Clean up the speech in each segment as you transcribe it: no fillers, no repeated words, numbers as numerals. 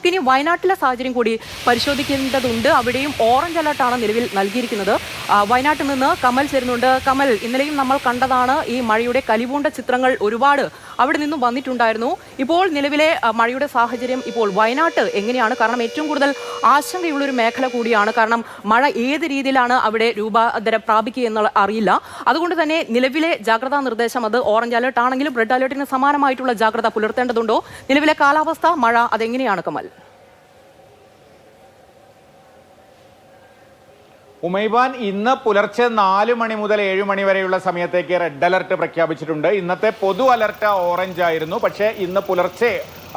നമുക്ക് ഇനി വയനാട്ടിലെ സാഹചര്യം കൂടി പരിശോധിക്കേണ്ടതുണ്ട്. അവിടെയും ഓറഞ്ച് അലർട്ടാണ് നിലവിൽ നൽകിയിരിക്കുന്നത്. വയനാട്ടിൽ നിന്ന് കമൽ ചേരുന്നുണ്ട്. കമൽ, ഇന്നലെയും നമ്മൾ കണ്ടതാണ് ഈ മഴയുടെ കലിപൂണ്ട ചിത്രങ്ങൾ ഒരുപാട് അവിടെ നിന്നും വന്നിട്ടുണ്ടായിരുന്നു. ഇപ്പോൾ നിലവിലെ മഴയുടെ സാഹചര്യം ഇപ്പോൾ വയനാട്ട് എങ്ങനെയാണ്? കാരണം ഏറ്റവും കൂടുതൽ ആശങ്കയുള്ളൊരു മേഖല കൂടിയാണ്. കാരണം മഴ ഏത് രീതിയിലാണ് അവിടെ രൂപാന്തരം പ്രാപിക്കുക എന്നുള്ള അറിയില്ല. അതുകൊണ്ട് തന്നെ നിലവിലെ ജാഗ്രതാ നിർദ്ദേശം അത് ഓറഞ്ച് അലർട്ട് ആണെങ്കിലും റെഡ് അലർട്ടിന് സമാനമായിട്ടുള്ള ജാഗ്രത പുലർത്തേണ്ടതുണ്ടോ? നിലവിലെ കാലാവസ്ഥ, മഴ അതെങ്ങനെയാണ് കമൽ? ഉമൈബാൻ, ഇന്ന് പുലർച്ചെ 4 മണി മുതൽ 7 മണി വരെയുള്ള സമയത്തേക്ക് റെഡ് അലർട്ട് പ്രഖ്യാപിച്ചിട്ടുണ്ട്. ഇന്നത്തെ പൊതു അലർട്ട് ഓറഞ്ച് ആയിരുന്നു. പക്ഷേ ഇന്ന് പുലർച്ചെ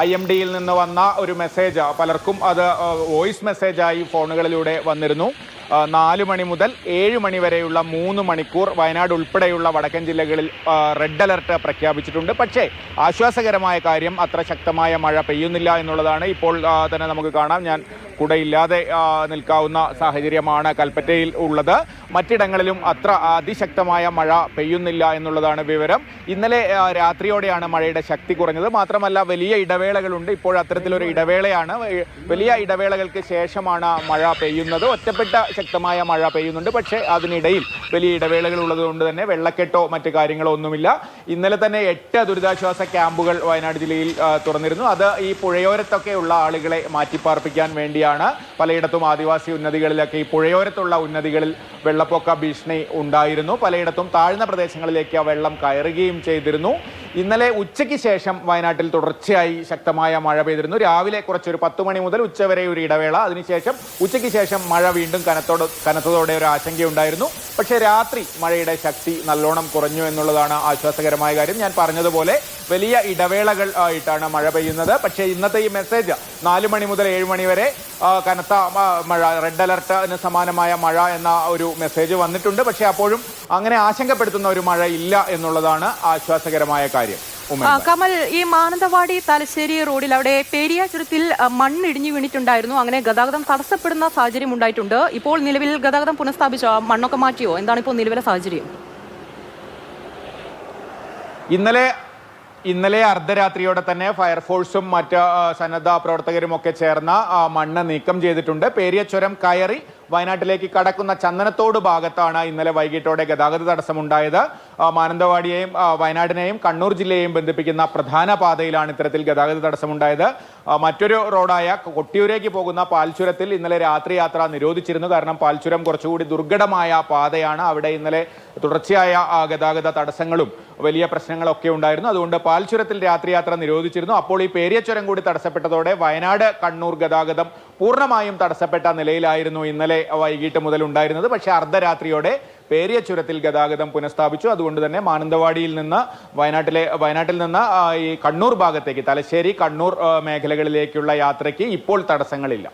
IMDയിൽ നിന്ന് വന്ന ഒരു മെസ്സേജ് പലർക്കും അത് വോയിസ് മെസ്സേജായി ഫോണുകളിലൂടെ വന്നിരുന്നു. 4 മണി മുതൽ 7 മണി വരെയുള്ള 3 മണിക്കൂർ വയനാട് ഉൾപ്പെടെയുള്ള വടക്കൻ ജില്ലകളിൽ റെഡ് അലർട്ട് പ്രഖ്യാപിച്ചിട്ടുണ്ട്. പക്ഷേ ആശ്വാസകരമായ കാര്യം, അത്ര ശക്തമായ മഴ പെയ്യുന്നില്ല എന്നുള്ളതാണ്. ഇപ്പോൾ തന്നെ നമുക്ക് കാണാം, ഞാൻ കുടയില്ലാതെ നിൽക്കാവുന്ന സാഹചര്യമാണ് കൽപ്പറ്റയിൽ ഉള്ളത്. മറ്റിടങ്ങളിലും അത്ര അതിശക്തമായ മഴ പെയ്യുന്നില്ല എന്നുള്ളതാണ് വിവരം. ഇന്നലെ രാത്രിയോടെയാണ് മഴയുടെ ശക്തി കുറഞ്ഞത്. മാത്രമല്ല വലിയ ഇടവേളകളുണ്ട്. ഇപ്പോൾ അത്തരത്തിലൊരു ഇടവേളയാണ്. വലിയ ഇടവേളകൾക്ക് ശേഷമാണ് മഴ പെയ്യുന്നത്. ഒറ്റപ്പെട്ട ശക്തമായ മഴ പെയ്യുന്നുണ്ട്. പക്ഷേ അതിനിടയിൽ വലിയ ഇടവേളകൾ ഉള്ളതുകൊണ്ട് തന്നെ വെള്ളക്കെട്ടോ മറ്റു കാര്യങ്ങളോ ഒന്നുമില്ല. ഇന്നലെ തന്നെ 8 ദുരിതാശ്വാസ ക്യാമ്പുകൾ വയനാട് ജില്ലയിൽ തുറന്നിരുന്നു. അത് ഈ പുഴയോരത്തൊക്കെയുള്ള ആളുകളെ മാറ്റിപ്പാർപ്പിക്കാൻ വേണ്ടിയാണ്. പലയിടത്തും ആദിവാസി ഉന്നതികളിലൊക്കെ ഈ പുഴയോരത്തുള്ള ഉന്നതികളിൽ വെള്ളപ്പൊക്ക ഭീഷണി ഉണ്ടായിരുന്നു. പലയിടത്തും താഴ്ന്ന പ്രദേശങ്ങളിലേക്ക് വെള്ളം കയറുകയും ചെയ്തിരുന്നു. ഇന്നലെ ഉച്ചയ്ക്ക് ശേഷം വയനാട്ടിൽ തുടർച്ചയായി ശക്തമായ മഴ പെയ്തിരുന്നു. രാവിലെ കുറച്ചൊരു 10 മണി മുതൽ ഉച്ചവരെ ഒരു ഇടവേള, അതിനുശേഷം ഉച്ചയ്ക്ക് ശേഷം മഴ വീണ്ടും കനത്തതോടെ ഒരു ആശങ്കയുണ്ടായിരുന്നു. പക്ഷേ രാത്രി മഴയുടെ ശക്തി നല്ലോണം കുറഞ്ഞു എന്നുള്ളതാണ് ആശ്വാസകരമായ കാര്യം. ഞാൻ പറഞ്ഞതുപോലെ വലിയ ഇടവേളകൾ ആയിട്ടാണ് മഴ പെയ്യുന്നത്. പക്ഷേ ഇന്നത്തെ ഈ മെസ്സേജ് 4 മണി മുതൽ 7 മണി വരെ കനത്ത മഴ, റെഡ് അലർട്ടിന് സമാനമായ മഴ എന്ന ഒരു മെസ്സേജ് വന്നിട്ടുണ്ട്. പക്ഷേ അപ്പോഴും അങ്ങനെ ആശങ്കപ്പെടുത്തുന്ന ഒരു മഴ ഇല്ല എന്നുള്ളതാണ് ആശ്വാസകരമായ കാര്യം. കമൽ, ഈ മാനന്തവാടി തലശ്ശേരി റോഡിൽ അവിടെ പേരിയ ചുരത്തിൽ മണ്ണിടിഞ്ഞു വീണിട്ടുണ്ടായിരുന്നു. അങ്ങനെ ഗതാഗതം തടസ്സപ്പെടുന്ന സാഹചര്യം ഉണ്ടായിട്ടുണ്ട്. ഇപ്പോൾ നിലവിൽ ഗതാഗതം പുനഃസ്ഥാപിച്ചോ? മണ്ണൊക്കെ മാറ്റിയോ? എന്താണ് ഇപ്പോൾ നിലവിലെ സാഹചര്യം? ഇന്നലെ അർദ്ധരാത്രിയോടെ തന്നെ ഫയർഫോഴ്സും മറ്റ് സന്നദ്ധ പ്രവർത്തകരും ഒക്കെ ചേർന്ന് മണ്ണ് നീക്കം ചെയ്തിട്ടുണ്ട്. പേരിയ ചുരം കയറി വയനാട്ടിലേക്ക് കടക്കുന്ന ചന്ദനത്തോട് ഭാഗത്താണ് ഇന്നലെ വൈകിട്ടോടെ ഗതാഗത തടസ്സമുണ്ടായത്. മാനന്തവാടിയെയും വയനാടിനെയും കണ്ണൂർ ജില്ലയെയും ബന്ധിപ്പിക്കുന്ന പ്രധാന പാതയിലാണ് ഇത്തരത്തിൽ ഗതാഗത തടസ്സമുണ്ടായത്. മറ്റൊരു റോഡായ കൊട്ടിയൂരേക്ക് പോകുന്ന പാൽച്ചുരത്തിൽ ഇന്നലെ രാത്രി യാത്ര നിരോധിച്ചിരുന്നു. കാരണം പാൽച്ചുരം കുറച്ചുകൂടി ദുർഘടമായ പാതയാണ്. അവിടെ ഇന്നലെ തുടർച്ചയായ ഗതാഗത തടസ്സങ്ങളും വലിയ പ്രശ്നങ്ങളൊക്കെ ഉണ്ടായിരുന്നു. അതുകൊണ്ട് പാൽച്ചുരത്തിൽ രാത്രി യാത്ര നിരോധിച്ചിരുന്നു. അപ്പോൾ ഈ പേരിയ ചുരം കൂടി തടസ്സപ്പെട്ടതോടെ വയനാട് കണ്ണൂർ ഗതാഗതം പൂർണ്ണമായും തടസ്സപ്പെട്ട നിലയിലായിരുന്നു ഇന്നലെ വൈകിട്ട് മുതൽ ഉണ്ടായിരുന്നത്. പക്ഷേ അർദ്ധരാത്രിയോടെ പേരിയ ചുരത്തിൽ ഗതാഗതം പുനഃസ്ഥാപിച്ചു. അതുകൊണ്ട് തന്നെ മാനന്തവാടിയിൽ നിന്ന് വയനാട്ടിൽ നിന്ന് ഈ കണ്ണൂർ ഭാഗത്തേക്ക്, തലശ്ശേരി കണ്ണൂർ മേഖലകളിലേക്കുള്ള യാത്രയ്ക്ക് ഇപ്പോൾ തടസ്സങ്ങളില്ല.